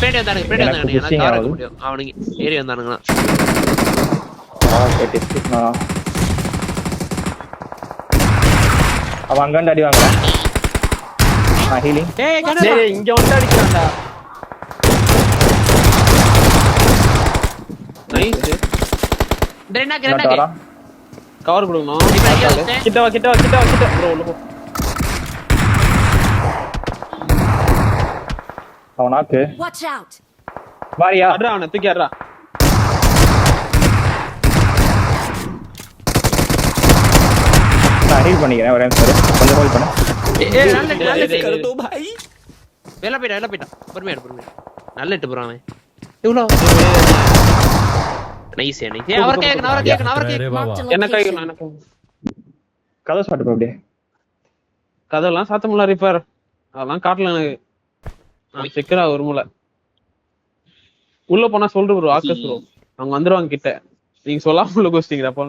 பேடி வந்தானுங்க எனக்கு கவர் எடுக்க முடியும் அவனுங்க ஏறி வந்தானுங்க அவன் அங்க அடி வாங்க ஹீலிங் இங்க வந்து அடிக்கிறான்டா நைஸ் டேனா கிரேனா கவர் கொடுக்கணும் கிட்ட வா ப்ரோ உள்ள போ அவனாக்கு Watch out. வாரியா அட்ரா அவனை தூக்கி அட்ரா நான் ஹீல் பண்ணிக்கிறேன் ஒரே நிமிஷம் கொஞ்சம் ஹோல்ட் பண்ணு நல்ல कर दो भाई வெல்ல போய்டா பொறுமையா நல்ல இட்டு போறான் அவன் இவ்ளோ நைஸ் அவர் கேக்க என்ன கைக்கு கதை ஸ்டார்ட் பண்ணு அப்படியே கதெல்லாம் சாத்தமுல ரிப்பேர் அதெல்லாம் காட்டல எனக்கு நான் செக்கரா ஒரு மூளை உள்ள போனா சொல்ற ப்ரோ ஆக்கஸ் ப்ரோ அவங்க வந்துருவாங்க கிட்ட நீங்க சொல்லாம உள்ள கோஸ்டிங்கடா போ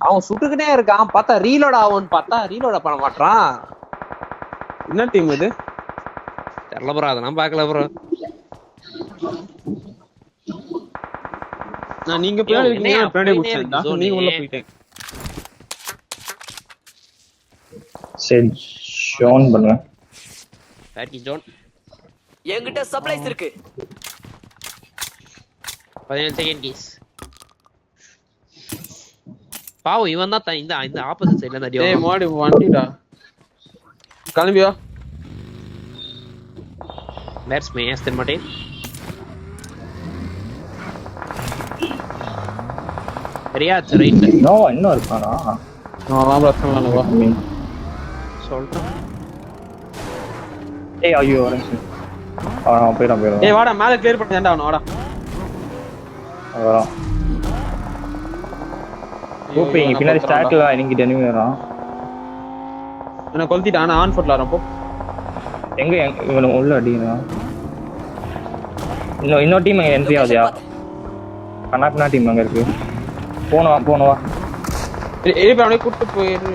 அவன் சுட்டுக்கிட்டே இருக்கான் பார்த்தா ரீலோட் ஆகும்னு பார்த்தா ரீலோட பண்ண மாட்டான் என்ன டீம் இது தெரியல ப்ரோ அதெல்லாம் பார்க்கல ப்ரோ நான் நீங்க பின்னாடி முடிச்சேன்டா நீங்க உள்ள போயிட்டேன் சரி ஷோன் பண்ணுவேன் பேக்கேஜ் டவுன் என்கிட்ட சப்ளைஸ் இருக்கு 17 செகண்ட் கீஸ் பாவம் இவன் தான் இந்த ஆப்போசிட் சைடுல இருந்து டேய் மாடி வண்டிடா கிளம்பியா லெட்ஸ் மே எஸ்தர் மாட்டேன் ரியாத் ரைட் நோ இன்னும் இருக்கானா நான் பிரச்சனை இல்ல வா சொல்றேன் ஏய் ஐயோ ஒரே நிமிஷம் போயிடும் ஏய் வாடா மேல கிளியர் பண்ணிடா அவன வாடா வரோம் கூப்பிங்க பின்னாடி ஸ்டார்ட்ல எனக்கு எனிமி வரான் என்ன கொல்த்திட்டா நான் ஆன் ஃபுட்ல வரேன் போ எங்க இவன உள்ள அடினா இன்னொரு டீம் எங்க என்ட்ரி ஆகுதியா கனாப்னா டீம் அங்க இருக்கு போணும் வா ஏய் அவனை கூட்டி போயிரு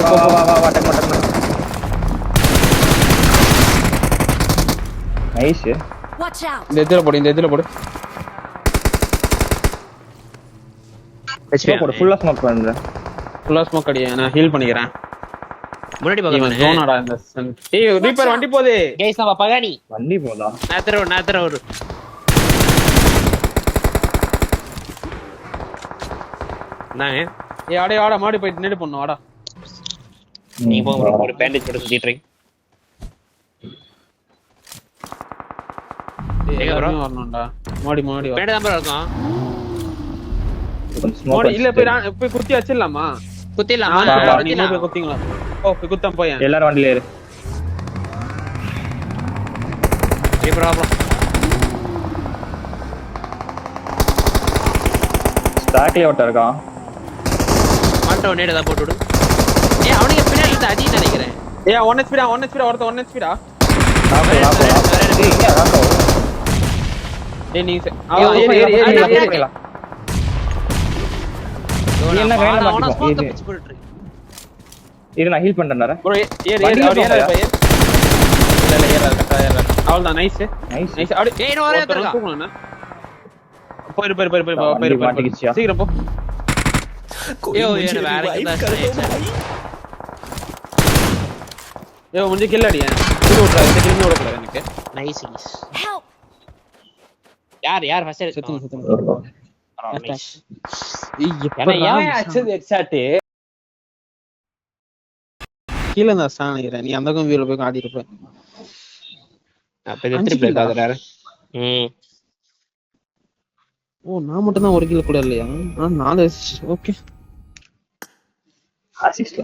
வா டக்கு நைஸ் Watch out. இந்த இதுல போடு ஹெச்பி போடு ஃபுல்லா ஸ்மோக் பண்றேன் ஃபுல்லா ஸ்மோக் அடியா நான் ஹீல் பண்ணிக்கிறேன் முன்னாடி பக்கம் ஜோனாடா இந்த ஏய் ரீப்பர் வண்டி போதே गाइस நம்ம பகானி வண்டி போதா நாத்தர ஒரு நான் ஏய் ஆடா மாடி போய் நேடு பண்ணு வாடா நீ போங்க ஒரு பேண்டேஜ் போட்டு சுத்திட்றீங்க ஏய் ப்ரோ வரணும்டா மாடி வா பேண்டேஜ் நம்பர் இருக்கும் மாடி இல்ல போய் குத்தி வச்சிரலாமா குத்திடலாமா நீ போய் குத்திங்களா போய் குத்தம் போய் எல்லாரும் வண்டில ஏறு ப்ராப்ளம் ஸ்டார்ட்ல ஓட்ட இருக்கான் மாட்டோ நேடா போட்டு விடு ஏய் அவனுக்கு பின்னாடி இருந்து அடி நினைக்கிறேன் ஏய் 1 HP ஒருத்த 1 HP டா ஏய் நீ ஏறி என்ன கையில மாட்டிக்கோ இரு நான் ஹீல் பண்றேன்டா ப்ரோ ஏறி இல்ல ஏறாத அவ்வளவுதான் நைஸ் அப்படியே ஏய் நோரே இருக்கா போயிரு மாட்டிக்கிச்சியா சீக்கிரம் போ ஏய் வேற முடிஞ்சு கில் அடியா கில் ஓட்றா இந்த கில் ஓடல எனக்கு நைஸ் Help. யார் ஃபர்ஸ்ட் சுத்து நைஸ் ஏன் அச்சது ஹெட்ஷாட் கீழ நான் சாணிறேன் நீ அந்த கம்பியில போய் ஆடி இருப்ப அப்ப எத்தனை பிளேட் ஆகுறாரு ஓ நான் மட்டும் தான் ஒரு கில் கூட இல்லையா 4 ஓகே அசிஸ்ட்